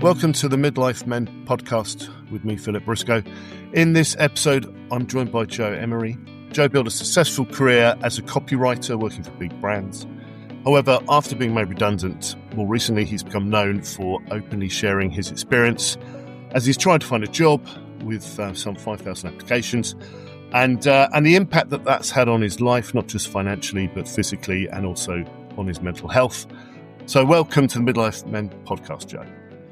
Welcome to the Midlife Men podcast with me, Philip Briscoe. In this episode, I'm joined by Joe Emery. Joe built a successful career as a copywriter working for big brands. However, after being made redundant, more recently he's become known for openly sharing his experience as he's trying to find a job with some 5,000 applications and the impact that that's had on his life, not just financially, but physically and also on his mental health. So welcome to the Midlife Men podcast, Joe.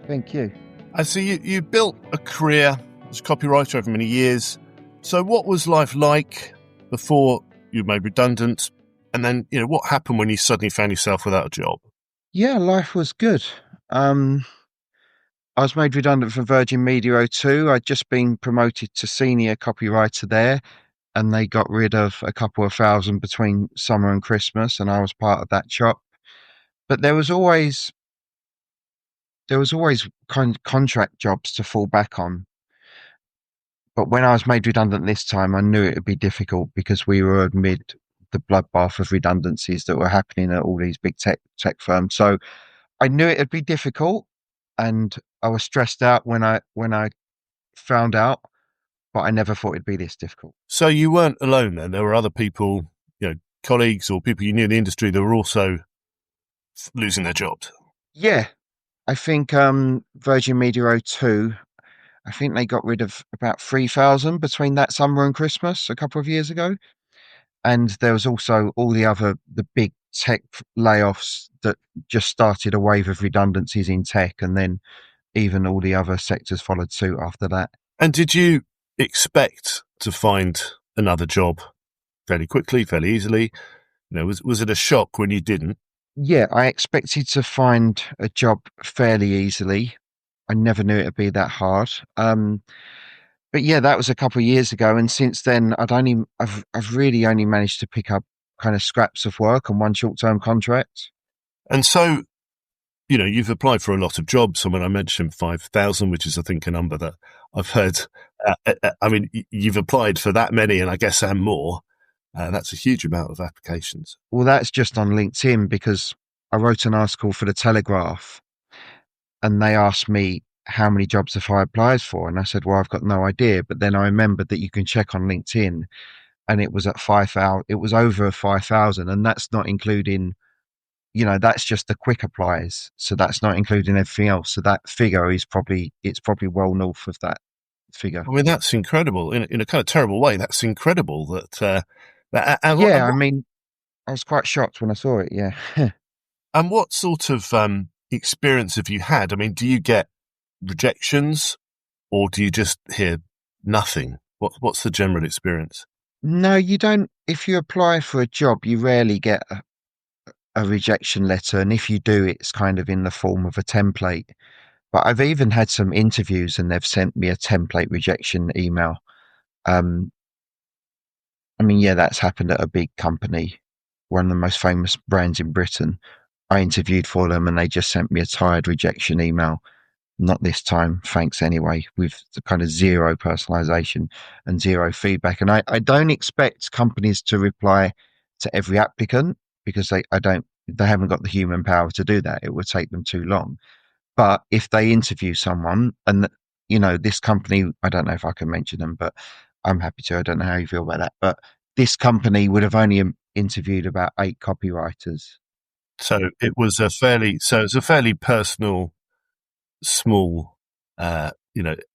Thank you. I see you built a career as a copywriter over many years. So what was life like before you were made redundant? And then, what happened when you suddenly found yourself without a job? Yeah, life was good. I was made redundant from Virgin Media O2. I'd just been promoted to senior copywriter there, and they got rid of a couple of thousand between summer and Christmas, and I was part of that chop. But there was always contract jobs to fall back on. But when I was made redundant this time, I knew it would be difficult because we were amid the bloodbath of redundancies that were happening at all these big tech firms. So I knew it would be difficult, and I was stressed out when I found out, but I never thought it'd be this difficult. So you weren't alone then. There were other people, colleagues or people you knew in the industry that were also losing their jobs. Yeah, I think Virgin Media O2, I think they got rid of about 3,000 between that summer and Christmas a couple of years ago. And there was also all the big tech layoffs that just started a wave of redundancies in tech, and then even all the other sectors followed suit after that. And did you expect to find another job fairly quickly, fairly easily? Was it a shock when you didn't? Yeah, I expected to find a job fairly easily. I never knew it'd be that hard. But yeah, that was a couple of years ago, and since then, I've really only managed to pick up kind of scraps of work on one short-term contract. And so, you've applied for a lot of jobs. And when I mentioned 5,000, which is, I think, a number that I've heard, you've applied for that many, and I guess and more. That's a huge amount of applications. Well, that's just on LinkedIn, because I wrote an article for the Telegraph, and they asked me how many jobs have I applied for, and I said, well, I've got no idea. But then I remembered that you can check on LinkedIn, and it was at 5,000. It was over 5,000, and that's not including, that's just the quick applies. So that's not including everything else. So that figure is probably well north of that figure. I mean, that's incredible in a kind of terrible way. That's incredible that. I was quite shocked when I saw it. Yeah. And what sort of experience have you had? I mean, do you get rejections, or do you just hear nothing? What's the general experience? No, you don't. If you apply for a job, you rarely get a rejection letter, and if you do, it's kind of in the form of a template. But I've even had some interviews, and they've sent me a template rejection email. That's happened at a big company, one of the most famous brands in Britain. I interviewed for them, and they just sent me a tired rejection email. Not this time, thanks anyway, with the kind of zero personalization and zero feedback. And I don't expect companies to reply to every applicant, because they haven't got the human power to do that. It would take them too long. But if they interview someone, and this company, I don't know if I can mention them, but I'm happy to. I don't know how you feel about that, but this company would have only interviewed about 8 copywriters. So it was a fairly personal, small,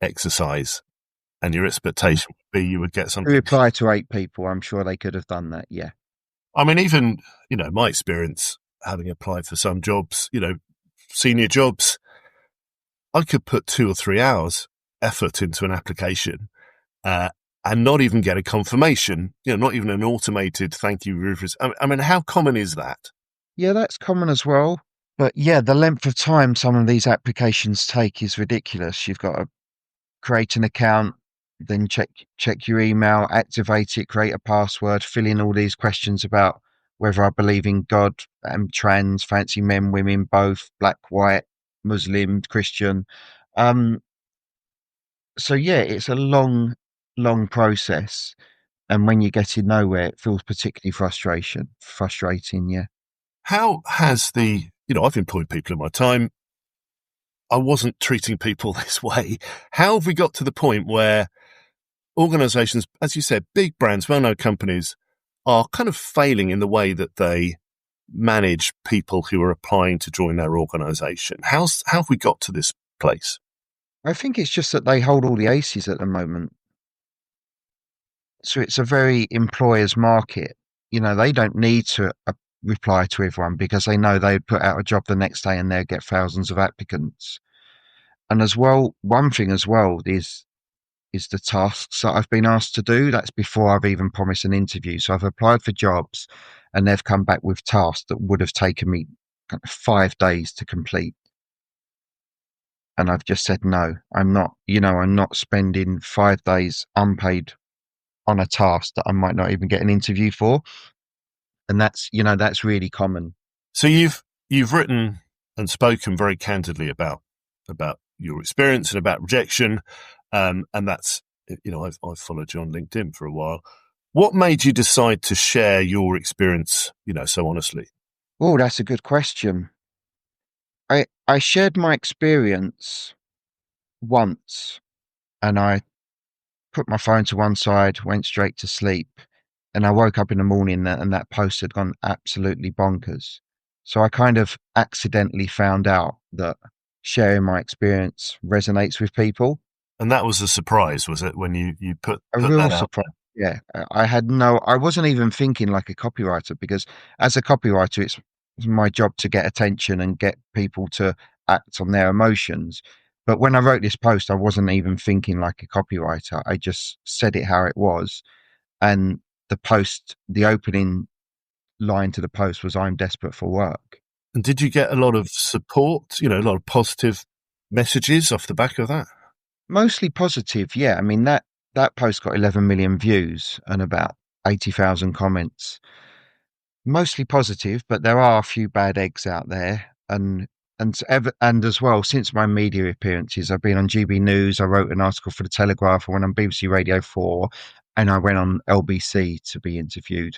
exercise, and your expectation would be you would get something. To reply to 8 people, I'm sure they could have done that. Yeah. I mean, even, my experience having applied for some jobs, senior jobs, I could put 2 or 3 hours effort into an application, and not even get a confirmation, not even an automated thank you, Rufus. I mean, how common is that? Yeah, that's common as well. But yeah, the length of time some of these applications take is ridiculous. You've got to create an account, then check your email, activate it, create a password, fill in all these questions about whether I believe in God, am trans, fancy men, women, both, black, white, Muslim, Christian. So yeah, it's a long process. And when you get in nowhere, it feels particularly frustrating. Yeah. How has I've employed people in my time. I wasn't treating people this way. How have we got to the point where organizations, as you said, big brands, well-known companies, are kind of failing in the way that they manage people who are applying to join their organization? How have we got to this place? I think it's just that they hold all the aces at the moment. So it's a very employer's market. You know, they don't need to reply to everyone because they know they'd put out a job the next day and they'd get thousands of applicants. And as well, one thing as well is the tasks that I've been asked to do. That's before I've even promised an interview. So I've applied for jobs and they've come back with tasks that would have taken me 5 days to complete. And I've just said, no, I'm not spending 5 days unpaid on a task that I might not even get an interview for. And that's really common. So you've written and spoken very candidly about your experience and about rejection. And that's, I've followed you on LinkedIn for a while. What made you decide to share your experience, so honestly? Oh, that's a good question. I shared my experience once and I put my phone to one side, went straight to sleep. And I woke up in the morning and that post had gone absolutely bonkers. So I kind of accidentally found out that sharing my experience resonates with people. And that was a surprise, was it, when you put A real that out surprise. Yeah, I wasn't even thinking like a copywriter, because as a copywriter, it's my job to get attention and get people to act on their emotions. But when I wrote this post, I wasn't even thinking like a copywriter. I just said it how it was. And the opening line to the post was, "I'm desperate for work." And did you get a lot of support, a lot of positive messages off the back of that? Mostly positive, yeah. I mean, that post got 11 million views and about 80,000 comments. Mostly positive, but there are a few bad eggs out there. And as well, since my media appearances, I've been on GB News. I wrote an article for the Telegraph. I went on BBC Radio 4, and I went on LBC to be interviewed.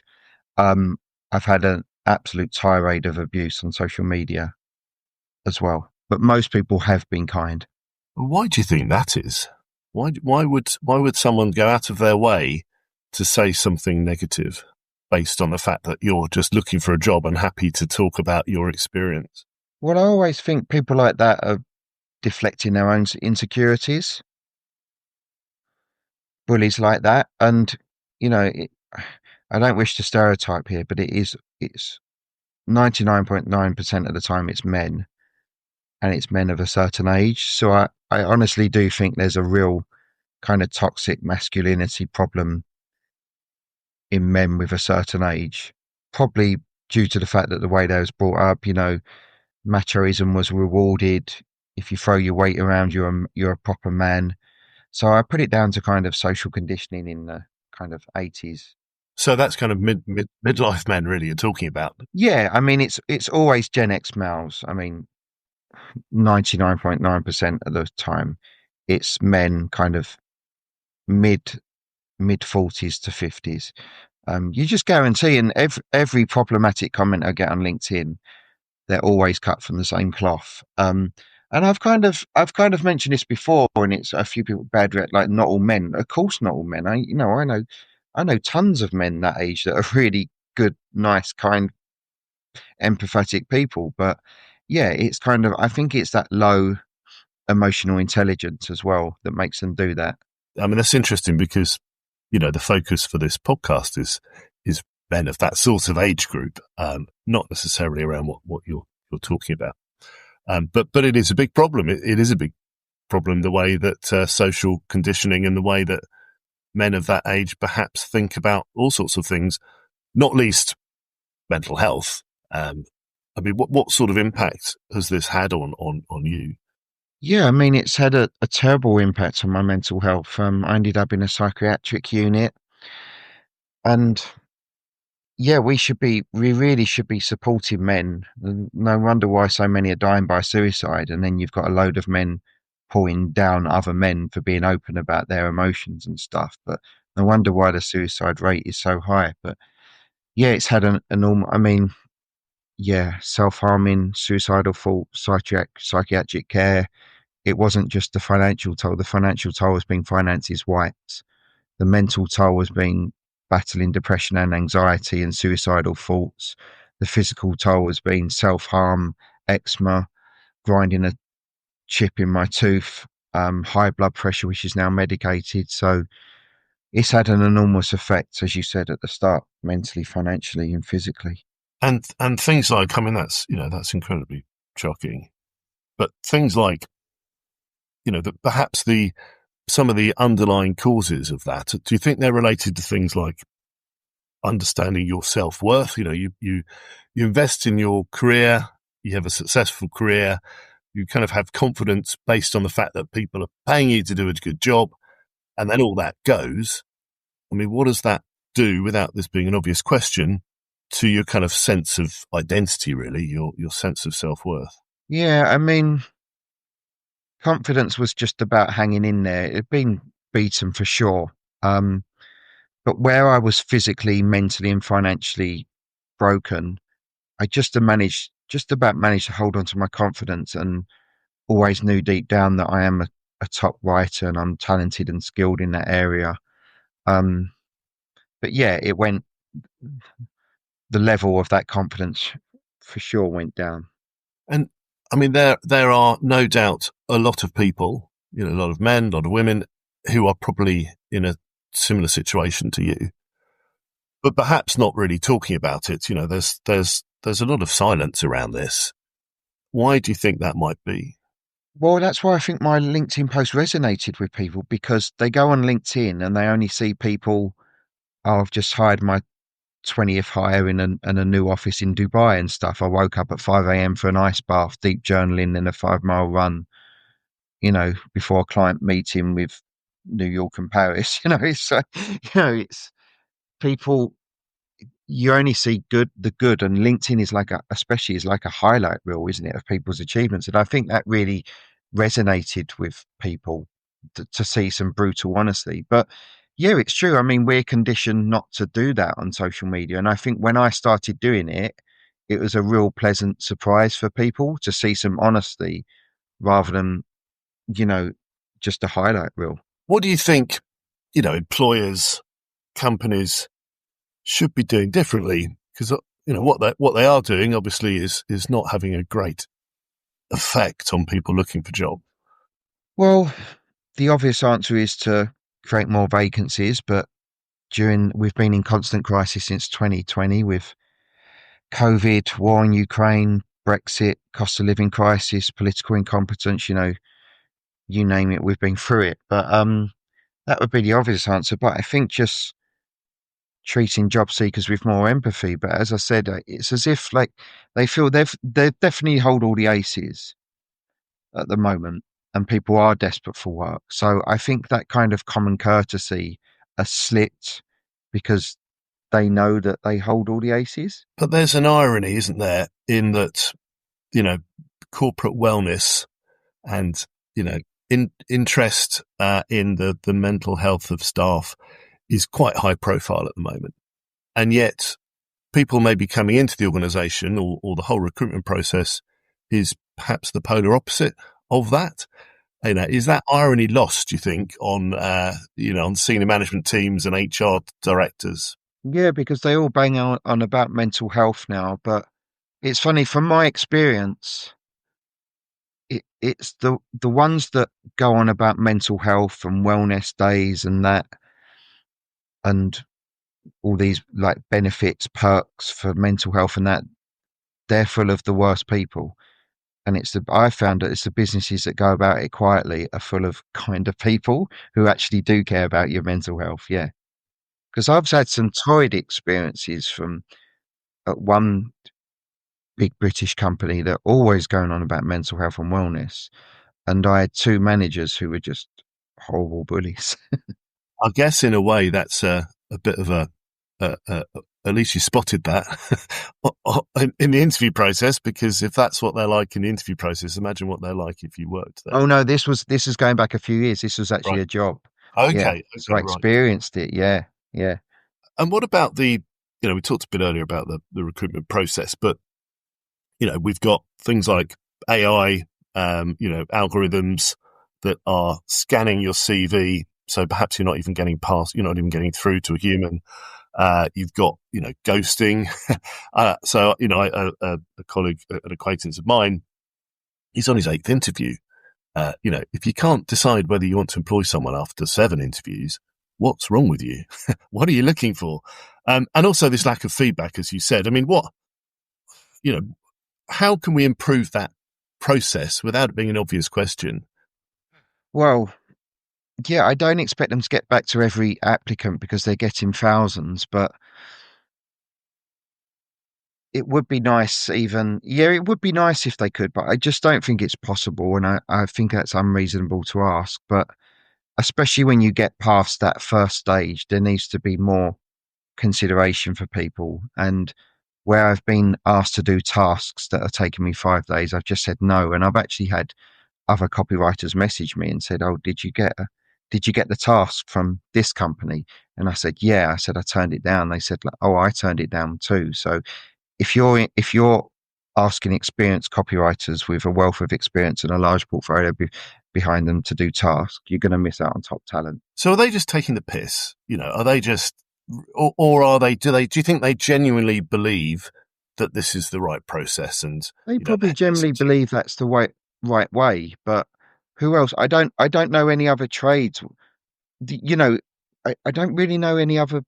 Um, I've had an absolute tirade of abuse on social media as well, but most people have been kind. Why do you think that is? Why would someone go out of their way to say something negative based on the fact that you're just looking for a job and happy to talk about your experience? Well, I always think people like that are deflecting their own insecurities. Bullies like that, and I don't wish to stereotype here, but it's 99.9% of the time it's men, and it's men of a certain age. So I honestly do think there's a real kind of toxic masculinity problem in men with a certain age, probably due to the fact that the way they was brought up, machoism was rewarded. If you throw your weight around, you're a proper man. So I put it down to kind of social conditioning in the kind of 80s. So that's kind of midlife men really you're talking about. Yeah, I mean it's always Gen X males. I mean 99.9% of the time it's men kind of mid 40s to 50s. You just guarantee, and every problematic comment I get on LinkedIn, they're always cut from the same cloth. And I've kind of mentioned this before, and it's a few people bad like not all men. Of course, not all men. I know tons of men that age that are really good, nice, kind, empathetic people. But yeah, it's kind of, I think it's that low emotional intelligence as well that makes them do that. I mean, that's interesting because, the focus for this podcast is men of that sort of age group, not necessarily around what you're talking about. But it is a big problem. It is a big problem, the way that social conditioning and the way that men of that age perhaps think about all sorts of things, not least mental health. I mean, what sort of impact has this had on you? Yeah, I mean, it's had a terrible impact on my mental health. I ended up in a psychiatric unit, and yeah, we really should be supporting men. No wonder why so many are dying by suicide. And then you've got a load of men pulling down other men for being open about their emotions and stuff. But no wonder why the suicide rate is so high. But yeah, it's had an enormous, I mean, self-harming, suicidal thoughts, psychiatric care. It wasn't just the financial toll. The financial toll was being finances wiped. The mental toll was being battling depression and anxiety and suicidal thoughts. The physical toll was being self-harm, eczema, grinding a chip in my tooth, high blood pressure, which is now medicated. So it's had an enormous effect, as you said at the start, mentally, financially, and physically. And things like, I mean, that's incredibly shocking. But things like, that perhaps some of the underlying causes of that, do you think they're related to things like understanding your self-worth? You invest in your career, you have a successful career, you kind of have confidence based on the fact that people are paying you to do a good job, and then all that goes. I mean, what does that do, without this being an obvious question, to your kind of sense of identity, really, your sense of self-worth? Yeah, I mean, confidence was just about hanging in there. It had been beaten for sure. But where I was physically, mentally, and financially broken, I just about managed to hold on to my confidence, and always knew deep down that I am a top writer and I'm talented and skilled in that area. Um, but yeah, the level of that confidence for sure went down. And I mean, there are no doubt a lot of people, a lot of men, a lot of women, who are probably in a similar situation to you, but perhaps not really talking about it. There's a lot of silence around this. Why do you think that might be? Well, that's why I think my LinkedIn post resonated with people, because they go on LinkedIn and they only see people, oh, I've just hired my 20th hire in a new office in Dubai and stuff. I woke up at 5 a.m. for an ice bath, deep journaling, and a 5 mile run, before a client meeting with New York and Paris. It's people, you only see the good, and LinkedIn is especially is like a highlight reel, isn't it, of people's achievements? And I think that really resonated with people to see some brutal honesty. But yeah, it's true. I mean, we're conditioned not to do that on social media. And I think when I started doing it, it was a real pleasant surprise for people to see some honesty rather than, you know, just a highlight reel. What do you think, employers, companies should be doing differently? Because, what they are doing obviously is not having a great effect on people looking for jobs. Well, the obvious answer is to create more vacancies, but we've been in constant crisis since 2020 with COVID, war in Ukraine, Brexit, cost of living crisis, political incompetence, you name it, we've been through it. But that would be the obvious answer. But I think just treating job seekers with more empathy. But as I said, it's as if like they feel they definitely hold all the aces at the moment, and people are desperate for work. So I think that kind of common courtesy has slipped because they know that they hold all the aces. But there's an irony, isn't there, in that, corporate wellness and, interest in the mental health of staff is quite high profile at the moment. And yet people may be coming into the organisation, or the whole recruitment process is perhaps the polar opposite of that. Is that irony lost, do you think, on senior management teams and HR directors? Yeah, because they all bang on about mental health now. But it's funny, from my experience, it's the ones that go on about mental health and wellness days and that, and all these like benefits, perks for mental health and that, they're full of the worst people. And I found that it's the businesses that go about it quietly are full of kinder people who actually do care about your mental health. Yeah. Because I've had some torrid experiences from at one big British company that are always going on about mental health and wellness. And I had two managers who were just horrible bullies. I guess in a way that's a bit of at least you spotted that in the interview process, because if that's what they're like in the interview process, imagine what they're like if you worked there. Oh no, this is going back a few years. This was actually Right. a job. Yeah. Okay. So I Right. experienced it. Yeah. Yeah. And what about we talked a bit earlier about the recruitment process, but we've got things like AI, algorithms that are scanning your CV. So perhaps you're not even getting through to a human. You've got, ghosting. A colleague, an acquaintance of mine, he's on his 8th interview. If you can't decide whether you want to employ someone after 7 interviews, what's wrong with you? What are you looking for? And also this lack of feedback, as you said. I mean, how can we improve that process without it being an obvious question? Well, yeah, I don't expect them to get back to every applicant because they're getting thousands, but it would be nice it would be nice if they could, but I just don't think it's possible. And I think that's unreasonable to ask. But especially when you get past that first stage, there needs to be more consideration for people. And where I've been asked to do tasks that are taking me 5 days, I've just said no. And I've actually had other copywriters message me and said, "Oh, did you get the task from this company?" And I said, "Yeah." I said, "I turned it down." They said, "Oh, I turned it down too." So if you're asking experienced copywriters with a wealth of experience and a large portfolio behind them to do tasks, you're going to miss out on top talent. So are they just taking the piss? Are they just, or are they? Do you think they genuinely believe that this is the right process? And They probably generally believe that's the right way, but who else? I don't know any other trades. I don't really know any other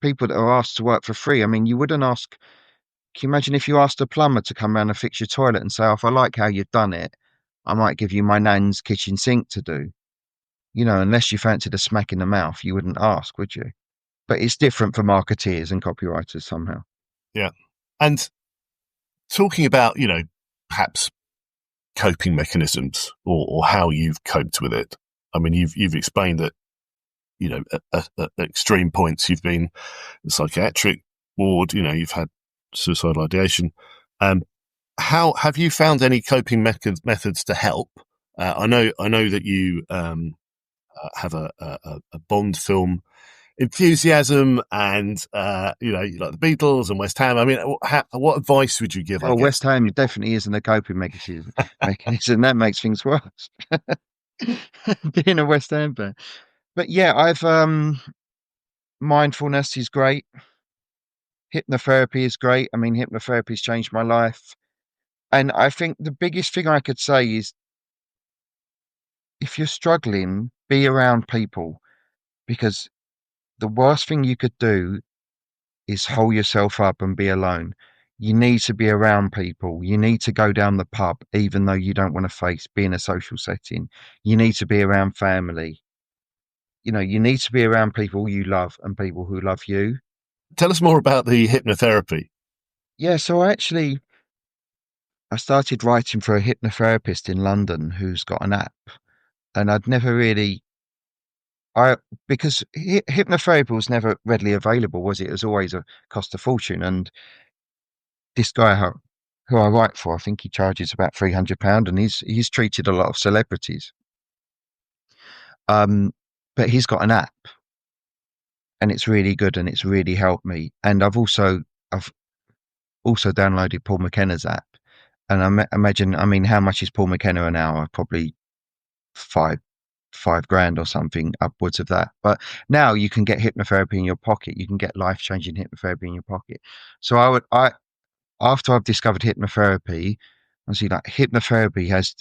people that are asked to work for free. I mean, you wouldn't ask. Can you imagine if you asked a plumber to come around and fix your toilet and say, "Oh, if I like how you've done it, I might give you my nan's kitchen sink to do." Unless you fancied a smack in the mouth, you wouldn't ask, would you? But it's different for marketeers and copywriters somehow. Yeah. And talking about, perhaps coping mechanisms or how you've coped with it. I mean, you've explained that, at extreme points, you've been in the psychiatric ward, you've had suicidal ideation. How have you found any coping methods to help? I know that you have a Bond film enthusiasm, and you like the Beatles and West Ham. I mean, what advice would you give? Well, West Ham definitely isn't a coping mechanism. That makes things worse. Being a West Ham fan. But yeah, I've mindfulness is great. Hypnotherapy is great. I mean, hypnotherapy's changed my life. And I think the biggest thing I could say is if you're struggling, be around people, because the worst thing you could do is hold yourself up and be alone. You need to be around people. You need to go down the pub, even though you don't want to be in a social setting. You need to be around family. You need to be around people you love and people who love you. Tell us more about the hypnotherapy. Yeah, so I started writing for a hypnotherapist in London who's got an app, and I'd never really, because hypnotherapy was never readily available, was it? It was always a cost a fortune. And this guy who I write for, I think he charges about £300, and he's treated a lot of celebrities. But he's got an app, and it's really good, and it's really helped me. And I've also downloaded Paul McKenna's app, and imagine, I mean, how much is Paul McKenna an hour? Probably five grand or something, upwards of that. But now you can get hypnotherapy in your pocket. You can get life-changing hypnotherapy in your pocket. So after I've discovered hypnotherapy, I see like hypnotherapy has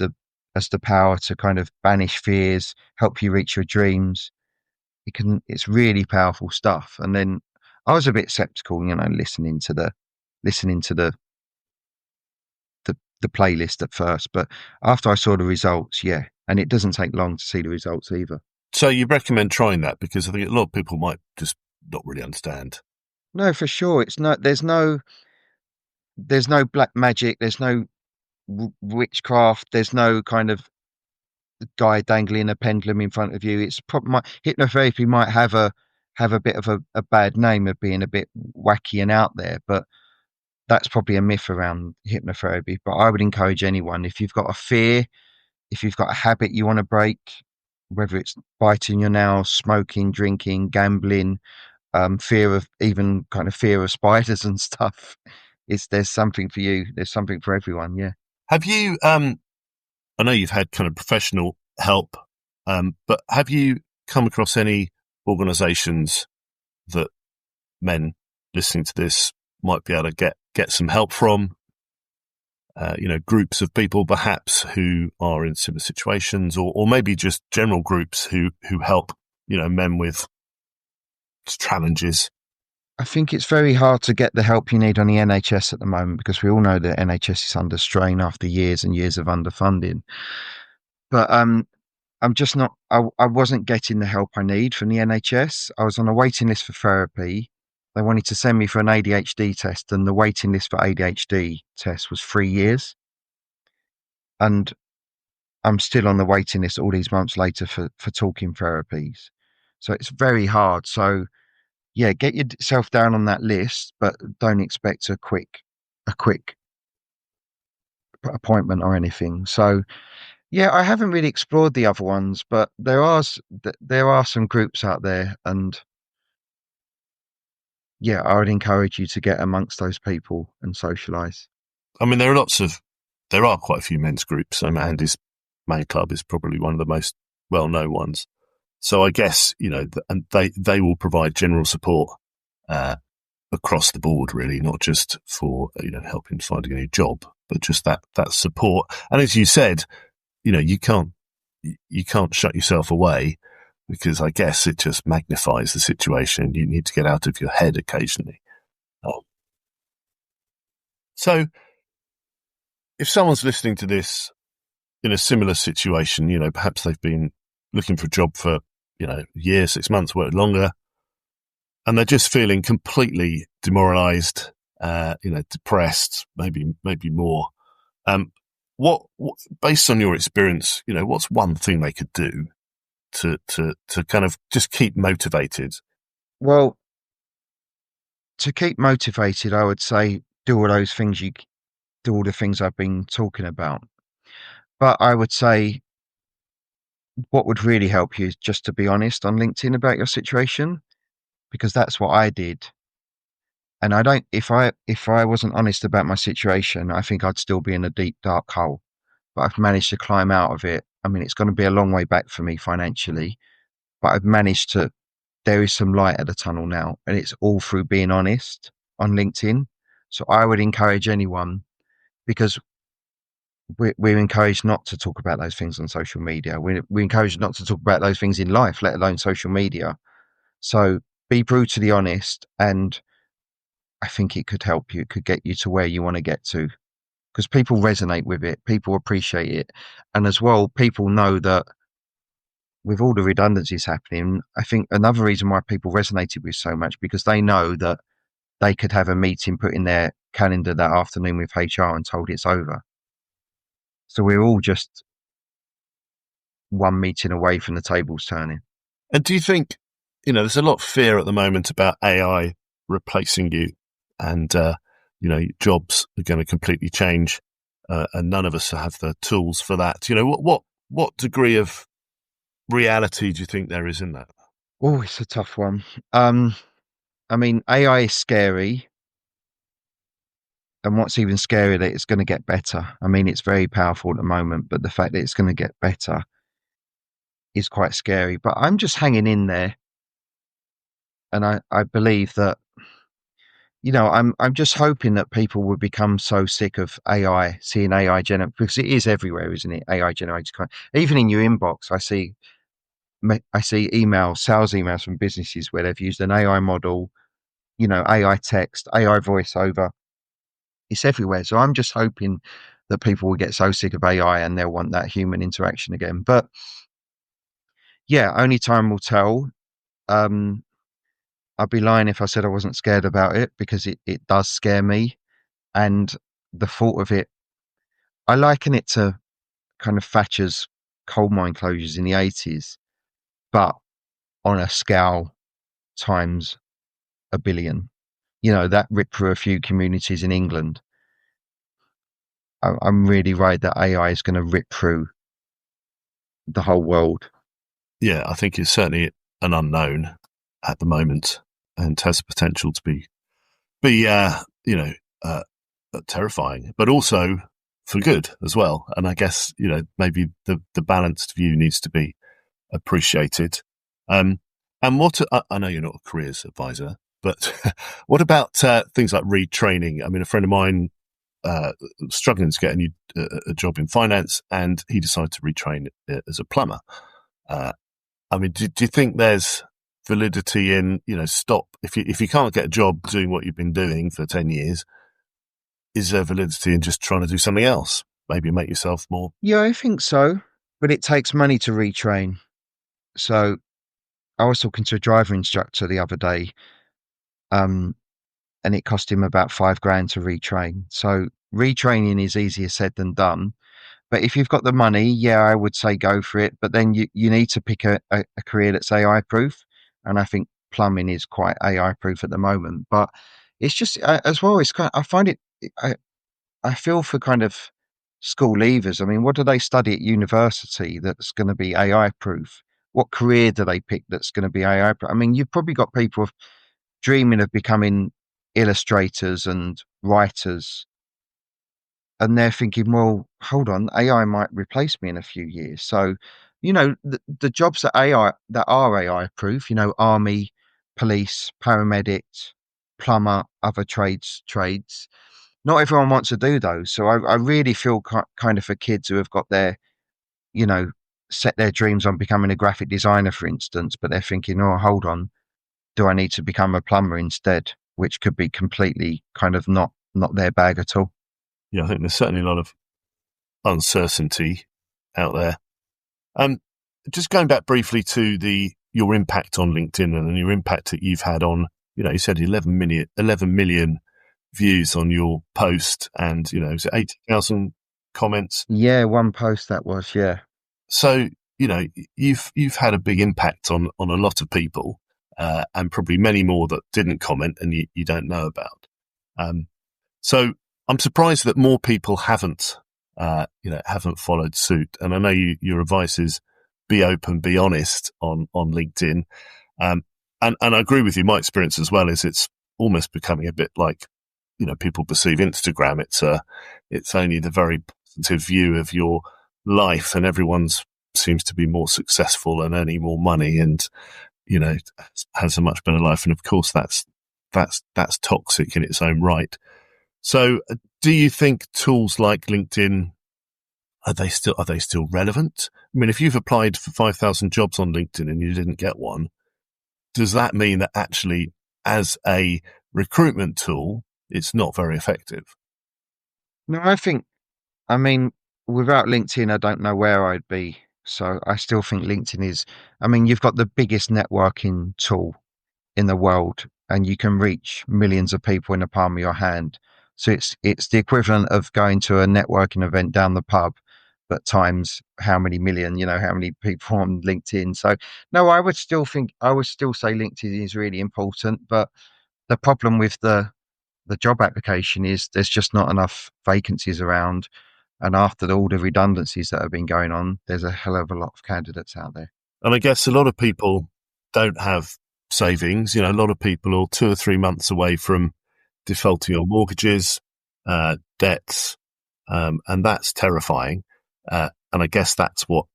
the power to kind of banish fears, help you reach your dreams. It's really powerful stuff. And then I was a bit skeptical, listening to the playlist at first, but after I saw the results, yeah, and it doesn't take long to see the results either. So you recommend trying that, because I think a lot of people might just not really understand. No, for sure. There's no black magic. There's no witchcraft. There's no kind of guy dangling a pendulum in front of you. It's probably hypnotherapy might have a bit of a bad name of being a bit wacky and out there, but that's probably a myth around hypnotherapy. But I would encourage anyone, if you've got a fear, if you've got a habit you want to break, whether it's biting your nails, smoking, drinking, gambling, fear of spiders and stuff. there's something for you. There's something for everyone. Yeah. Have you, I know you've had kind of professional help, but have you come across any organisations that men listening to this might be able to get some help from? Groups of people perhaps who are in similar situations, or maybe just general groups who help, men with challenges. I think it's very hard to get the help you need on the NHS at the moment, because we all know that NHS is under strain after years and years of underfunding. But I'm just not. I wasn't getting the help I need from the NHS. I was on a waiting list for therapy. They wanted to send me for an ADHD test, and the waiting list for ADHD test was 3 years. And I'm still on the waiting list all these months later for talking therapies. So it's very hard. So yeah, get yourself down on that list, but don't expect a quick appointment or anything. So yeah, I haven't really explored the other ones, but there are some groups out there, and yeah, I would encourage you to get amongst those people and socialise. I mean, there are quite a few men's groups. Andy's Man Club is probably one of the most well-known ones. So I guess, and they will provide general support across the board, really, not just for, helping finding a new job, but just that support. And as you said, you can't shut yourself away, because I guess it just magnifies the situation. You need to get out of your head occasionally. So if someone's listening to this in a similar situation, perhaps they've been looking for a job for, a year, 6 months, work longer, and they're just feeling completely demoralized, depressed, maybe more. What, based on your experience, what's one thing they could do to kind of just keep motivated? Well, to keep motivated, I would say do all those things do all the things I've been talking about. But I would say what would really help you is just to be honest on LinkedIn about your situation, because that's what I did. And I don't, if I wasn't honest about my situation, I think I'd still be in a deep, dark hole. But I've managed to climb out of it. I mean, it's going to be a long way back for me financially, but I've managed to, there is some light at the tunnel now, and it's all through being honest on LinkedIn. So I would encourage anyone, because we're encouraged not to talk about those things on social media. We're encouraged not to talk about those things in life, let alone social media. So be brutally honest, and I think it could help you. It could get you to where you want to get to, because people resonate with it. People appreciate it. And as well, people know that with all the redundancies happening, I think another reason why people resonated with so much, because they know that they could have a meeting put in their calendar that afternoon with HR and told it's over. So we're all just one meeting away from the tables turning. And do you think, there's a lot of fear at the moment about AI replacing you, and, jobs are going to completely change, and none of us have the tools for that. What degree of reality do you think there is in that? Oh, it's a tough one. I mean, AI is scary. And what's even scarier, that it's going to get better. I mean, it's very powerful at the moment, but the fact that it's going to get better is quite scary. But I'm just hanging in there. And I believe that, I'm just hoping that people will become so sick of AI, seeing AI generate, because it is everywhere, isn't it? AI generated content. Even in your inbox, I see sales emails from businesses where they've used an AI model, AI text, AI voiceover. It's everywhere. So I'm just hoping that people will get so sick of AI and they'll want that human interaction again. But yeah, only time will tell. I'd be lying if I said I wasn't scared about it, because it does scare me. And the thought of it, I liken it to kind of Thatcher's coal mine closures in the 80s, but on a scale times a billion. That ripped through a few communities in England. I'm really worried that AI is going to rip through the whole world. Yeah, I think it's certainly an unknown at the moment, and has the potential to be terrifying, but also for good as well. And I guess, maybe the balanced view needs to be appreciated. And I know you're not a careers advisor, but what about things like retraining? I mean, a friend of mine struggling to get a job in finance, and he decided to retrain as a plumber. I mean, do you think there's validity in, stop if you can't get a job doing what you've been doing for 10 years? Is there validity in just trying to do something else? Maybe make yourself more. Yeah, I think so. But it takes money to retrain. So I was talking to a driver instructor the other day, and it cost him about $5,000 to retrain. So retraining is easier said than done. But if you've got the money, yeah, I would say go for it. But then you need to pick a career that's AI proof. And I think plumbing is quite AI proof at the moment. But it's just, as well, it's kind of, I find it, I feel for kind of school leavers. I mean, what do they study at university that's going to be AI proof? What career do they pick that's going to be AI proof? I mean, you've probably got people dreaming of becoming illustrators and writers, and they're thinking, well, hold on, AI might replace me in a few years. So, the jobs that are AI proof, army, police, paramedic, plumber, other trades. Not everyone wants to do those. So I really feel kind of for kids who have got their, set their dreams on becoming a graphic designer, for instance, but they're thinking, oh, hold on, do I need to become a plumber instead? Which could be completely kind of not their bag at all. Yeah, I think there's certainly a lot of uncertainty out there. Just going back briefly to your impact on LinkedIn and your impact that you've had on, you said 11 million views on your post, and is it 80,000 comments? Yeah, one post that was, yeah. So you've had a big impact on a lot of people, and probably many more that didn't comment and you don't know about. So I'm surprised that more people haven't followed suit. And I know your advice is be open, be honest on LinkedIn. And I agree with you. My experience as well is it's almost becoming a bit like, people perceive Instagram. It's only the very positive view of your life, and everyone's seems to be more successful and earning more money and, has a much better life. And of course that's toxic in its own right. So do you think tools like LinkedIn, are they still relevant? I mean, if you've applied for 5,000 jobs on LinkedIn and you didn't get one, does that mean that actually as a recruitment tool, it's not very effective? No, I mean, without LinkedIn, I don't know where I'd be. So I still think LinkedIn is, I mean, you've got the biggest networking tool in the world, and you can reach millions of people in the palm of your hand. So it's the equivalent of going to a networking event down the pub, but times how many million, how many people on LinkedIn. So no, I would still say LinkedIn is really important, but the problem with the job application is there's just not enough vacancies around. And after all the redundancies that have been going on, there's a hell of a lot of candidates out there. And I guess a lot of people don't have savings. A lot of people are 2 or 3 months away from defaulting on mortgages, debts, and that's terrifying. And I guess that's what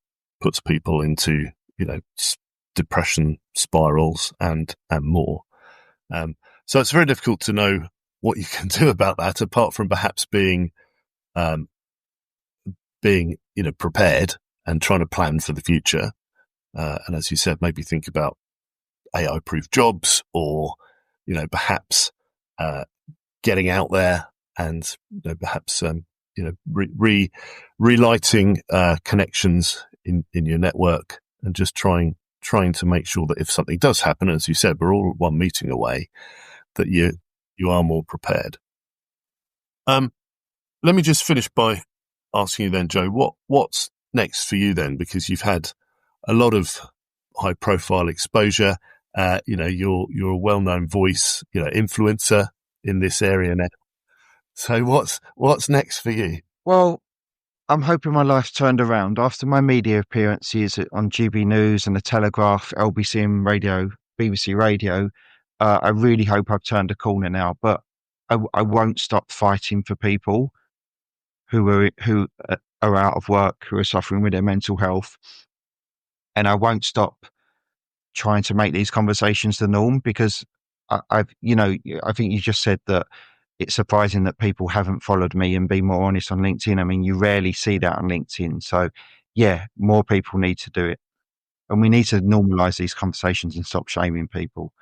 puts people into, depression spirals and more. So it's very difficult to know what you can do about that, apart from perhaps being prepared and trying to plan for the future. And as you said, maybe think about AI-proof jobs, or perhaps getting out there and perhaps relighting connections in your network, and just trying to make sure that if something does happen, as you said, we're all one meeting away, that you are more prepared. Let me just finish by asking you then, Joe, what's next for you then? Because you've had a lot of high profile exposure. You're a well-known voice, influencer in this area now. So what's next for you? Well, I'm hoping my life's turned around after my media appearances on GB News and the Telegraph, LBC Radio, BBC Radio. I really hope I've turned a corner now, but I won't stop fighting for people who are out of work, who are suffering with their mental health. And I won't stop trying to make these conversations the norm, because I think you just said that it's surprising that people haven't followed me and been more honest on LinkedIn. I mean, you rarely see that on LinkedIn. So yeah, more people need to do it. And we need to normalize these conversations and stop shaming people,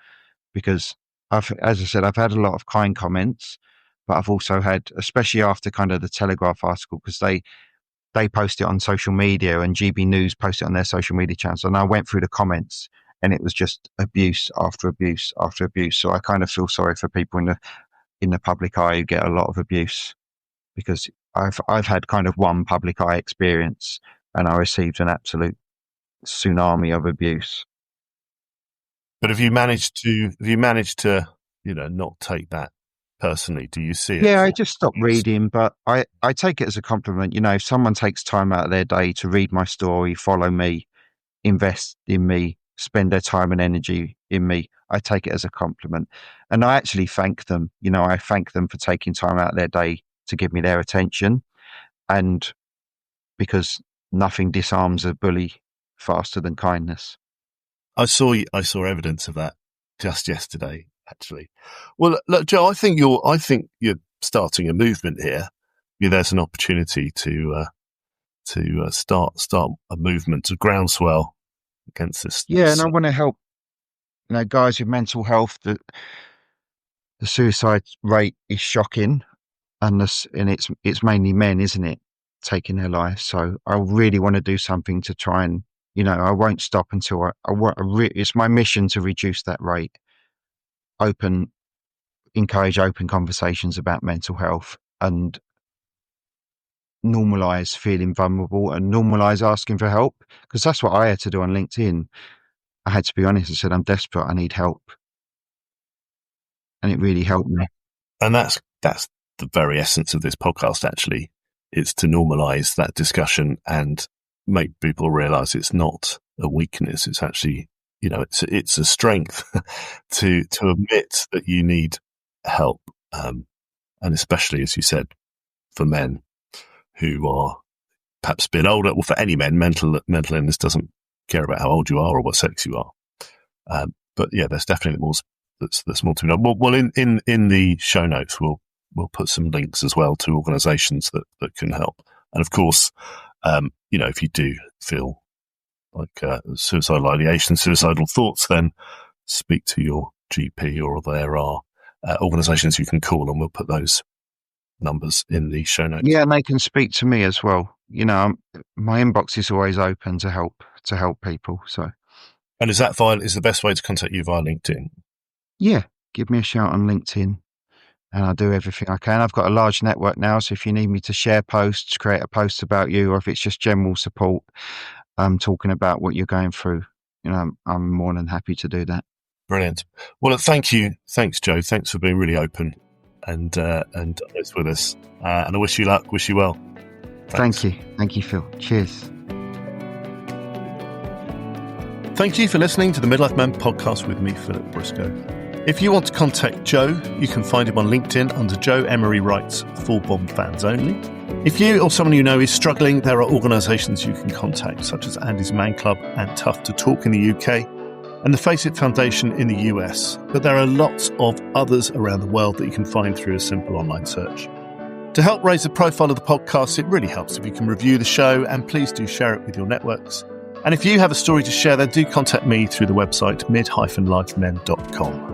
because as I said, I've had a lot of kind comments, but I've also had, especially after kind of the Telegraph article, because they post it on social media and GB News post it on their social media channels. And I went through the comments and it was just abuse after abuse after abuse. So I kind of feel sorry for people in the public eye who get a lot of abuse, because I've had kind of one public eye experience and I received an absolute tsunami of abuse. But have you managed to, not take that personally? Do you see it? Yeah, I just stopped reading, but I take it as a compliment. If someone takes time out of their day to read my story, follow me, invest in me, spend their time and energy in me, I take it as a compliment. And I actually thank them. I thank them for taking time out of their day to give me their attention. And because nothing disarms a bully faster than kindness. I saw evidence of that just yesterday, actually. Well, look, Joe, I think you're starting a movement here. There's an opportunity to start a movement, to groundswell against this. Yeah, and I want to help, guys with mental health. The suicide rate is shocking, and it's mainly men, isn't it, taking their lives? So I really want to do something to try and, I won't stop until it's my mission to reduce that rate. Encourage open conversations about mental health and normalize feeling vulnerable and normalize asking for help, because that's what I had to do on LinkedIn. I had to be honest. I said, I'm desperate. I need help. And it really helped me. And that's the very essence of this podcast, actually. It's to normalize that discussion and make people realize it's not a weakness. It's actually, it's a strength to admit that you need help. And especially, as you said, for men who are perhaps a bit older, or for any men, mental illness doesn't care about how old you are or what sex you are. But yeah, there's definitely more. That's more to be done. Well, in the show notes, we'll put some links as well to organisations that can help. And of course, if you do feel like suicidal ideation, suicidal thoughts, then speak to your GP, or there are organisations you can call, and we'll put those numbers in the show notes. Yeah, and they can speak to me as well. My inbox is always open to help people. So, and is the best way to contact you via LinkedIn? Yeah, give me a shout on LinkedIn, and I'll do everything I can. I've got a large network now, so if you need me to share posts, create a post about you, or if it's just general support, talking about what you're going through, I'm more than happy to do that. Brilliant. Well, thank you. Thanks, Joe. Thanks for being really open and honest with us. And I wish you luck. Wish you well. Thanks. Thank you, Phil. Cheers. Thank you for listening to the Midlife Man podcast with me, Philip Briscoe. If you want to contact Joe, you can find him on LinkedIn under Joe Emery Writes Full Bomb Fans Only. If you or someone you know is struggling, there are organisations you can contact, such as Andy's Man Club and Tough to Talk in the UK, and the Face It Foundation in the US. But there are lots of others around the world that you can find through a simple online search. To help raise the profile of the podcast, it really helps if you can review the show, and please do share it with your networks. And if you have a story to share, then do contact me through the website mid-lifemen.com.